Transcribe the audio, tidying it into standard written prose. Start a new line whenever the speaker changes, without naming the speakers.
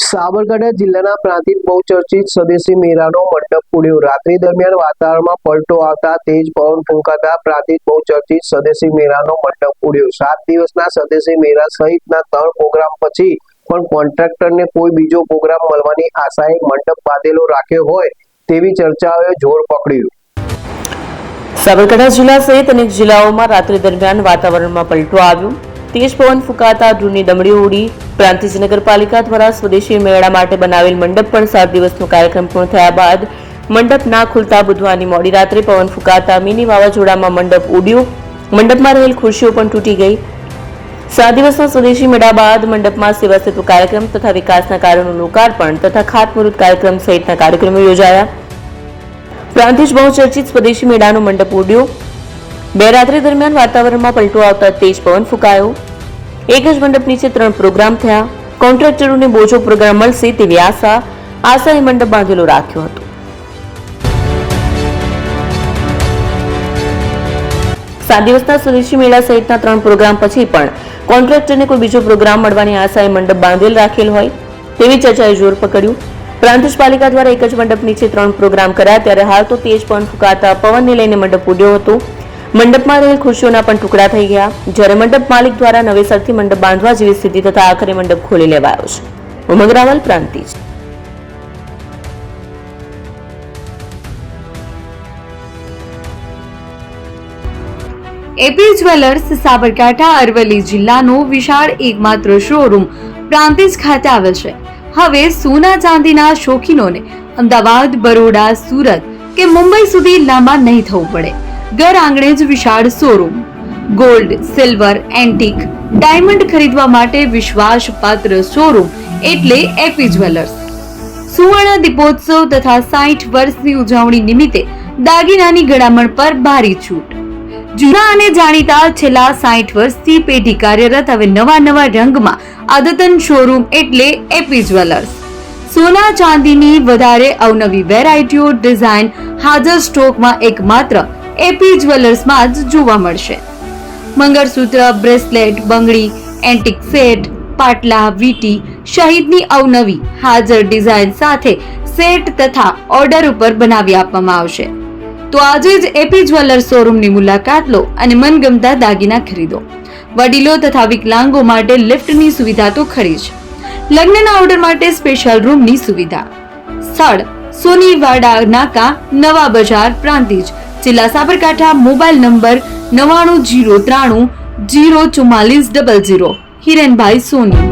સાબરકાંઠા જિલ્લાના પ્રાંતિજ બહુચર્ચિત સ્વદેશી મેળાનો મંડપ ઉડ્યો। રાત્રિ દરમિયાન વાતાવરણમાં પલટો આવતા તેજ પવન ફૂંકાતા પ્રાંતિજ બહુચર્ચિત સ્વદેશી મેળાનો મંડપ ઉડ્યો। 7 દિવસના સ્વદેશી મેળા સહિતના 3 પ્રોગ્રામ પછી પણ કોન્ટ્રાક્ટરને કોઈ બીજો પ્રોગ્રામ મળવાની આશાએ મંડપ બાંધેલો રાખ્યો હોય તેવી ચર્ચાઓએ જોર પકડ્યું।
સાબરકાંઠા જિલ્લા સહિત અનેક જિલ્લાઓમાં રાત્રિ દરમિયાન વાતાવરણમાં પલટો આવ્યો। તેજ પવન ફૂંકાતા ધૂળની ડમરીઓ ઉડી। પ્રાંતિજ નગરપાલિકા દ્વારા સ્વદેશી મેળા માટે બનાવેલ મંડપ પર 7 દિવસનો કાર્યક્રમ પૂર્ણ થયા બાદ મંડપ ના ખુલતા બુધવારની મોડી રાત્રે પવન ફૂંકાતા મિની વાવાઝોડામાં મંડપ ઉડ્યો। મંડપમાં રહેલ ખુરશીઓ પણ તૂટી ગઈ। 7 દિવસના સ્વદેશી મેળા બાદ મંડપમાં સેવા સેતુ કાર્યક્રમ તથા વિકાસના કાર્યોનું લોકાર્પણ તથા ખાતમુહૂર્ત કાર્યક્રમ સહિતના કાર્યક્રમો યોજાયા। પ્રાંતિજ બહુચર્ચિત સ્વદેશી મેળાનો મંડપ ઉડ્યો। 2 રાત્રિ દરમિયાન વાતાવરણમાં પલટો આવતા તેજ પવન ફૂંકાયો। એક જ મંડપ નીચે 3 પ્રોગ્રામ થયા। કોન્ટ્રાક્ટરોને બોજો પ્રોગ્રામ મળશે તેવી આશાએ મંડપ બાંધેલો રાખ્યો હતો। 7 દિવસના સ્વદેશી મેળા સહિતના 3 પ્રોગ્રામ પછી પણ કોન્ટ્રાક્ટરને કોઈ બીજો પ્રોગ્રામ મળવાની આશાએ મંડપ બાંધેલ રાખેલ હોય તેવી ચર્ચાએ જોર પકડ્યું। પ્રાંતિજ પાલિકા દ્વારા એક જ મંડપ નીચે 3 પ્રોગ્રામ કર્યા ત્યારે હાલ તો તેજ પવન ફૂંકાતા પવનને લઈને મંડપ ઉડ્યો હતો। મંડપમાં રહેલ ખુરશીઓના પણ ટુકડા થઈ ગયા, જ્યારે મંડપ માલિક દ્વારા નવેસરથી મંડપ બાંધવા જેવી સ્થિતિ થતા આખરે મંડપ ખોલી લેવાયો છે। ઉમંગ રાવલ, પ્રાંતિજ।
એપી જ્વેલર્સ સાબરકાંઠા અરવલ્લી જિલ્લાનો વિશાળ એકમાત્ર શોરૂમ પ્રાંતિજ ખાતે આવેલ છે। હવે સોના ચાંદીના શોખીનોને અમદાવાદ, બરોડા, સુરત કે મુંબઈ સુધી લાંબા નહીં થવું પડે। ઘર આંગણે જ વિશાળ showroom. Gold, silver, antique, diamond ખરીદવા માટે વિશ્વાસપાત્ર શોરૂમ એટલે એપી જ્વેલર્સ। સુવર્ણ દીપોત્સવ તથા 60 વર્ષની ઉજવણી નિમિત્તે દાગીનાની ગળામણ પર ભારી છૂટ। જૂના અને જાણીતા છેલ્લા 60 વર્ષથી પેઢી કાર્યરત હવે નવા રંગમાં અદ્યતન શોરૂમ એટલે એપી જ્વેલર્સ। સોના ચાંદીની વધારે અવનવી વેરાયટીઓ, ડિઝાઇન હાજર સ્ટોકમાં એકમાત્ર એપી જ્વેલર્સમાં જ જોવા મળશે। મંગળસૂત્ર, બ્રેસલેટ, બંગડી, એન્ટિક સેટ, પાટલા, વીટી સહિતની અવનવી હાજર ડિઝાઇન સાથે સેટ તથા ઓર્ડર ઉપર બનાવી આપવામાં આવશે। તો આજે જ એપી જ્વેલર્સ શોરૂમની મુલાકાત લો અને મનગમતા દાગીના ખરીદો। વડીલો તથા વિકલાંગો માટે લિફ્ટની સુવિધા તો ખરી જ, લગ્નના ઓર્ડર માટે સ્પેશિયલ રૂમની સુવિધા। સ્થળ સોનીવાડા નાકા, નવા બજાર, પ્રાંતિજ, જિલ્લા સાબરકાંઠા। Mobile number 9903304400। હિરેનભાઈ સોની।